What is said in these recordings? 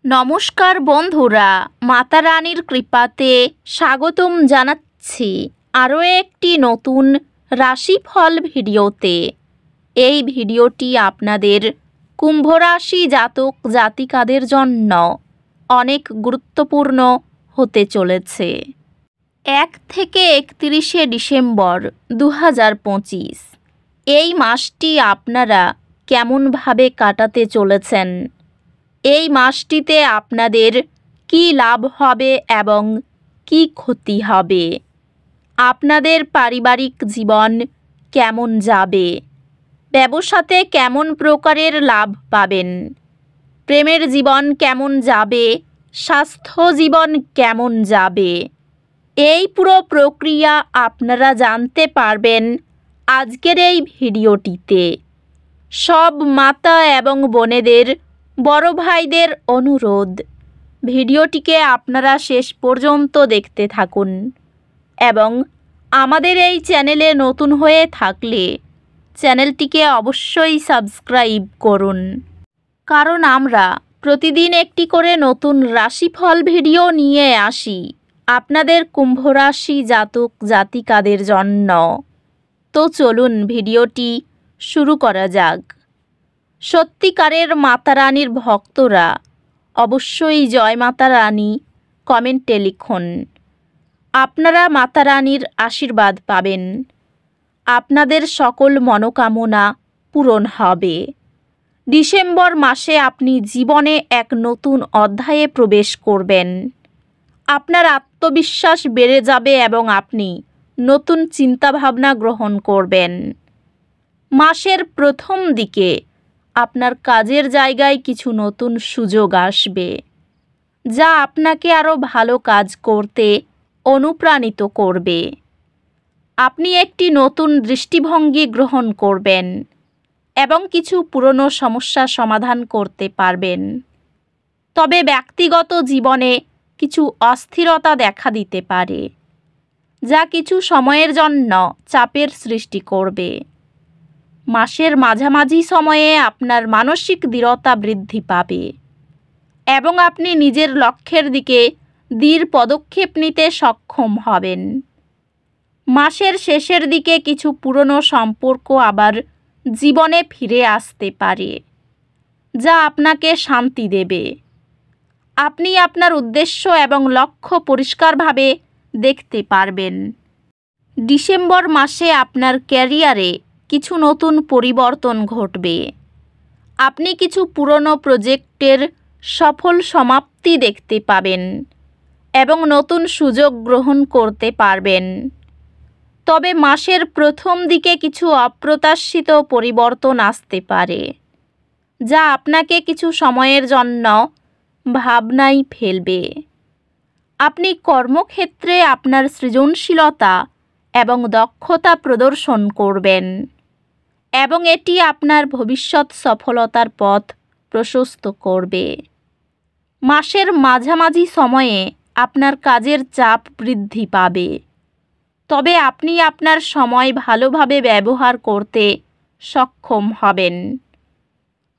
নমস্কার বন্ধুরা, মাতা রানীর কৃপাতে স্বাগতম জানাচ্ছি আরও একটি নতুন রাশিফল ভিডিওতে। এই ভিডিওটি আপনাদের কুম্ভ রাশি জাতক জাতিকাদের জন্য অনেক গুরুত্বপূর্ণ হতে চলেছে। 1 থেকে 31শে ডিসেম্বর 2025 এই মাসটি আপনারা কেমনভাবে কাটাতে চলেছেন, এই মাসটিতে আপনাদের কি লাভ হবে এবং কি ক্ষতি হবে, আপনাদের পারিবারিক জীবন কেমন যাবে, ব্যবসাতে কেমন প্রকারের লাভ পাবেন, প্রেমের জীবন কেমন যাবে, স্বাস্থ্য জীবন কেমন যাবে, এই পুরো প্রক্রিয়া আপনারা জানতে পারবেন আজকের এই ভিডিওটিতে। সব মাতা এবং বোনেদের, বড় ভাইদের অনুরোধ, ভিডিওটিকে আপনারা শেষ পর্যন্ত দেখতে থাকুন এবং আমাদের এই চ্যানেলে নতুন হয়ে থাকলে চ্যানেলটিকে অবশ্যই সাবস্ক্রাইব করুন, কারণ আমরা প্রতিদিন একটি করে নতুন রাশিফল ভিডিও নিয়ে আসি আপনাদের কুম্ভ রাশি জাতক জাতিকাদের জন্য। তো চলুন ভিডিওটি শুরু করা যাক। সত্যিকারের মাতা রানীর ভক্তরা অবশ্যই জয় মাতা রানী কমেন্টে লিখুন। আপনারা মাতা রানীর আশীর্বাদ পাবেন, আপনাদের সকল মনোকামনা পূরণ হবে। ডিসেম্বর মাসে আপনি জীবনে এক নতুন অধ্যায়ে প্রবেশ করবেন। আপনার আত্মবিশ্বাস বেড়ে যাবে এবং আপনি নতুন চিন্তাভাবনা গ্রহণ করবেন। মাসের প্রথম দিকে আপনার কাজের জায়গায় কিছু নতুন সুযোগ আসবে, যা আপনাকে আরও ভালো কাজ করতে অনুপ্রাণিত করবে। আপনি একটি নতুন দৃষ্টিভঙ্গি গ্রহণ করবেন এবং কিছু পুরনো সমস্যা সমাধান করতে পারবেন। তবে ব্যক্তিগত জীবনে কিছু অস্থিরতা দেখা দিতে পারে, যা কিছু সময়ের জন্য চাপের সৃষ্টি করবে। মাসের মাঝামাঝি সময়ে আপনার মানসিক দৃঢ়তা বৃদ্ধি পাবে এবং আপনি নিজের লক্ষ্যের দিকে দৃঢ় পদক্ষেপ নিতে সক্ষম হবেন। মাসের শেষের দিকে কিছু পুরনো সম্পর্ক আবার জীবনে ফিরে আসতে পারে, যা আপনাকে শান্তি দেবে। আপনি আপনার উদ্দেশ্য এবং লক্ষ্য পরিষ্কারভাবে দেখতে পারবেন। ডিসেম্বর মাসে আপনার ক্যারিয়ারে কিছু নতুন পরিবর্তন ঘটবে। আপনি কিছু পুরনো প্রজেক্টের সফল সমাপ্তি দেখতে পাবেন এবং নতুন সুযোগ গ্রহণ করতে পারবেন। তবে মাসের প্রথম দিকে কিছু অপ্রত্যাশিত পরিবর্তন আসতে পারে, যা আপনাকে কিছু সময়ের জন্য ভাবনায় ফেলবে। আপনি কর্মক্ষেত্রে আপনার সৃজনশীলতা এবং দক্ষতা প্রদর্শন করবেন এবং এটি আপনার ভবিষ্যৎ সফলতার পথ প্রশস্ত করবে। মাসের মাঝামাঝি সময়ে আপনার কাজের চাপ বৃদ্ধি পাবে, তবে আপনি আপনার সময় ভালোভাবে ব্যবহার করতে সক্ষম হবেন।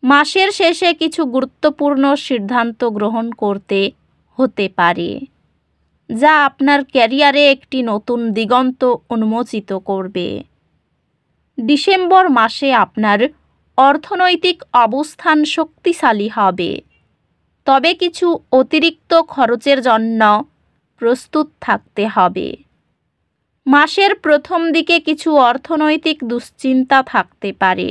মাসের শেষে কিছু গুরুত্বপূর্ণ সিদ্ধান্ত গ্রহণ করতে হতে পারে, যা আপনার ক্যারিয়ারে একটি নতুন দিগন্ত উন্মোচিত করবে। ডিসেম্বর মাসে আপনার অর্থনৈতিক অবস্থান শক্তিশালী হবে, তবে কিছু অতিরিক্ত খরচের জন্য প্রস্তুত থাকতে হবে। মাসের প্রথম দিকে কিছু অর্থনৈতিক দুশ্চিন্তা থাকতে পারে,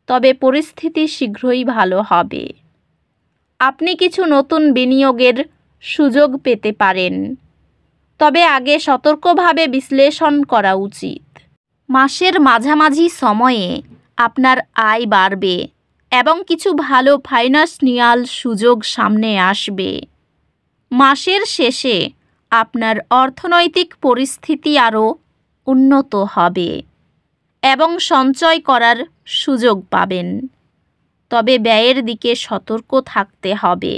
তবে পরিস্থিতি শীঘ্রই ভালো হবে। আপনি কিছু নতুন বিনিয়োগের সুযোগ পেতে পারেন, তবে আগে সতর্কভাবে বিশ্লেষণ করা উচিত। মাসের মাঝামাঝি সময়ে আপনার আয় বাড়বে এবং কিছু ভালো ফাইন্যান্সিয়াল সুযোগ সামনে আসবে। মাসের শেষে আপনার অর্থনৈতিক পরিস্থিতি আরও উন্নত হবে এবং সঞ্চয় করার সুযোগ পাবেন, তবে ব্যয়ের দিকে সতর্ক থাকতে হবে।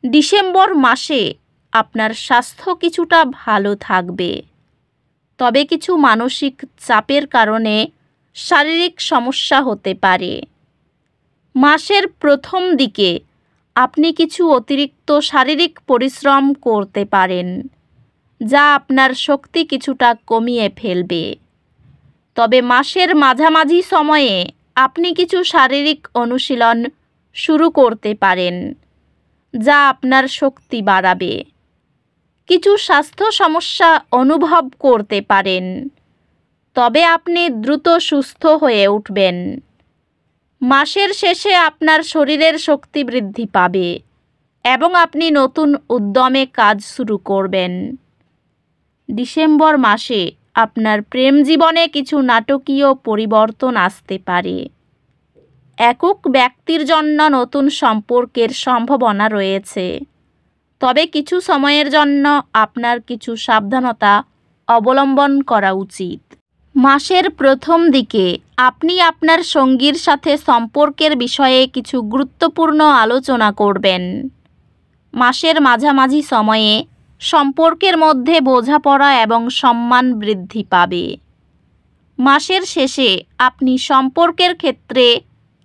ডিসেম্বর মাসে আপনার স্বাস্থ্য কিছুটা ভালো থাকবে, তবে কিছু মানসিক চাপের কারণে শারীরিক সমস্যা হতে পারে। মাসের প্রথম দিকে আপনি কিছু অতিরিক্ত শারীরিক পরিশ্রম করতে পারেন, যা আপনার শক্তি কিছুটা কমিয়ে ফেলবে। তবে মাসের মাঝামাঝি সময়ে আপনি কিছু শারীরিক অনুশীলন শুরু করতে পারেন, যা আপনার শক্তি বাড়াবে। কিছু স্বাস্থ্য সমস্যা অনুভব করতে পারেন, তবে আপনি দ্রুত সুস্থ হয়ে উঠবেন। মাসের শেষে আপনার শরীরের শক্তি বৃদ্ধি পাবে এবং আপনি নতুন উদ্যমে কাজ শুরু করবেন। ডিসেম্বর মাসে আপনার প্রেম জীবনে কিছু নাটকীয় পরিবর্তন আসতে পারে। একক ব্যক্তির জন্য নতুন সম্পর্কের সম্ভাবনা রয়েছে, তবে কিছু সময়ের জন্য আপনার কিছু সাবধানতা অবলম্বন করা উচিত। মাসের প্রথম দিকে আপনি আপনার সঙ্গীর সাথে সম্পর্কের বিষয়ে কিছু গুরুত্বপূর্ণ আলোচনা করবেন। মাসের মাঝামাঝি সময়ে সম্পর্কের মধ্যে বোঝাপড়া এবং সম্মান বৃদ্ধি পাবে। মাসের শেষে আপনি সম্পর্কের ক্ষেত্রে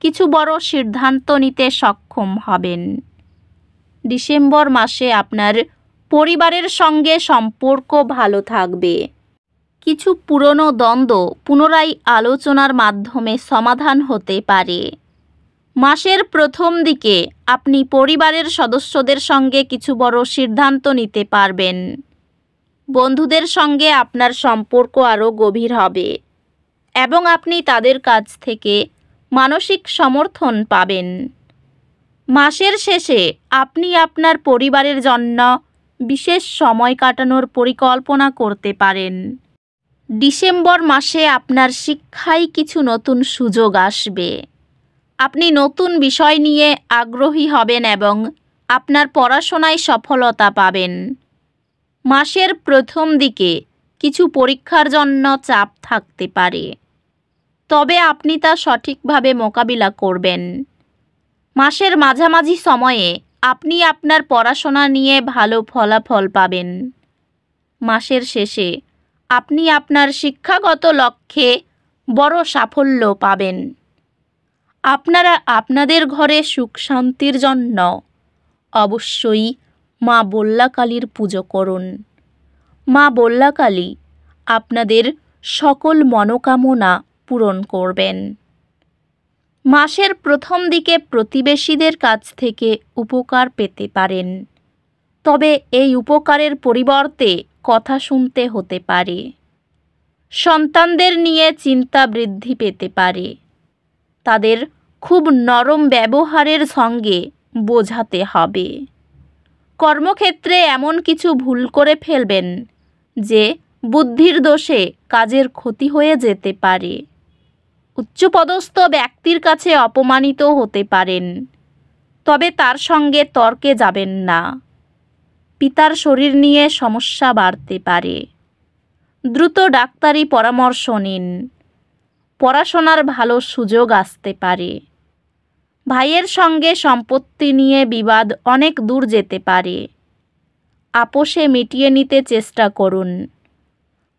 কিছু বড় সিদ্ধান্ত নিতে সক্ষম হবেন। ডিসেম্বর মাসে আপনার পরিবারের সঙ্গে সম্পর্ক ভালো থাকবে। কিছু পুরনো দ্বন্দ্ব পুনরায় আলোচনার মাধ্যমে সমাধান হতে পারে। মাসের প্রথম দিকে আপনি পরিবারের সদস্যদের সঙ্গে কিছু বড় সিদ্ধান্ত নিতে পারবেন। বন্ধুদের সঙ্গে আপনার সম্পর্ক আরও গভীর হবে এবং আপনি তাদের কাছ থেকে মানসিক সমর্থন পাবেন। মাসের শেষে আপনি আপনার পরিবারের জন্য বিশেষ সময় কাটানোর পরিকল্পনা করতে পারেন। ডিসেম্বর মাসে আপনার শিক্ষায় কিছু নতুন সুযোগ আসবে। আপনি নতুন বিষয় নিয়ে আগ্রহী হবেন এবং আপনার পড়াশোনায় সফলতা পাবেন। মাসের প্রথম দিকে কিছু পরীক্ষার জন্য চাপ থাকতে পারে, তবে আপনি তা সঠিকভাবে মোকাবিলা করবেন। মাসের মাঝামাঝি সময়ে আপনি আপনার পড়াশোনা নিয়ে ভালো ফলাফল পাবেন। মাসের শেষে আপনি আপনার শিক্ষাগত লক্ষ্যে বড় সাফল্য পাবেন। আপনারা আপনাদের ঘরে সুখ শান্তির জন্য অবশ্যই মা বল্লাকালীর পুজো করুন। মা বল্লাকালী আপনাদের সকল মনোকামনা পূরণ করবেন। মাসের প্রথম দিকে প্রতিবেশীদের কাছ থেকে উপকার পেতে পারেন, তবে এই উপকারের পরিবর্তে কথা শুনতে হতে পারে। সন্তানদের নিয়ে চিন্তা বৃদ্ধি পেতে পারে। তাদের খুব নরম ব্যবহারের সঙ্গে বোঝাতে হবে। কর্মক্ষেত্রে এমন কিছু ভুল করে ফেলবেন যে বুদ্ধির দোষে কাজের ক্ষতি হয়ে যেতে পারে। উচ্চপদস্থ ব্যক্তির কাছে অপমানিত হতে পারেন, তবে তার সঙ্গে তর্কে যাবেন না। পিতার শরীর নিয়ে সমস্যা বাড়তে পারে। দ্রুত ডাক্তারি পরামর্শ নিন। পড়াশোনার ভালো সুযোগ আসতে পারে। ভাইয়ের সঙ্গে সম্পত্তি নিয়ে বিবাদ অনেক দূর যেতে পারে। আপোষে মিটিয়ে নিতে চেষ্টা করুন।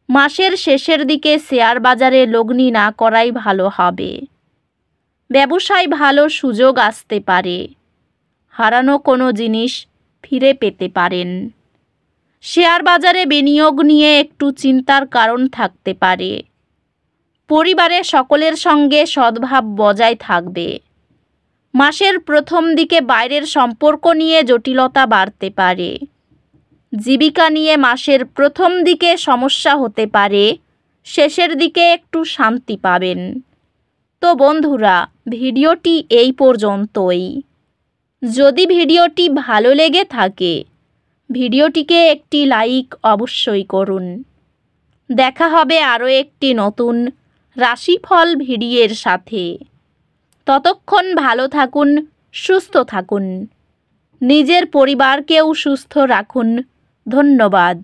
মাসের শেষের দিকে শেয়ার বাজারে লগ্নি না করাই ভালো হবে। ব্যবসায় ভালো সুযোগ আসতে পারে। হারানো কোনো জিনিস ফিরে পেতে পারেন। শেয়ার বাজারে বিনিয়োগ নিয়ে একটু চিন্তার কারণ থাকতে পারে। পরিবারে সকলের সঙ্গে সদ্ভাব বজায় থাকবে। মাসের প্রথম দিকে বাইরের সম্পর্ক নিয়ে জটিলতা বাড়তে পারে। জীবিকা নিয়ে মাসের প্রথম দিকে সমস্যা হতে পারে, শেষের দিকে একটু শান্তি পাবেন। তো বন্ধুরা, ভিডিওটি এই পর্যন্তই। যদি ভিডিওটি ভালো লেগে থাকে, ভিডিওটিকে একটি লাইক অবশ্যই করুন। দেখা হবে আরও একটি নতুন রাশিফল ভিডিওর সাথে। ততক্ষণ ভালো থাকুন, সুস্থ থাকুন। নিজের পরিবারকেও সুস্থ রাখুন। ধন্যবাদ।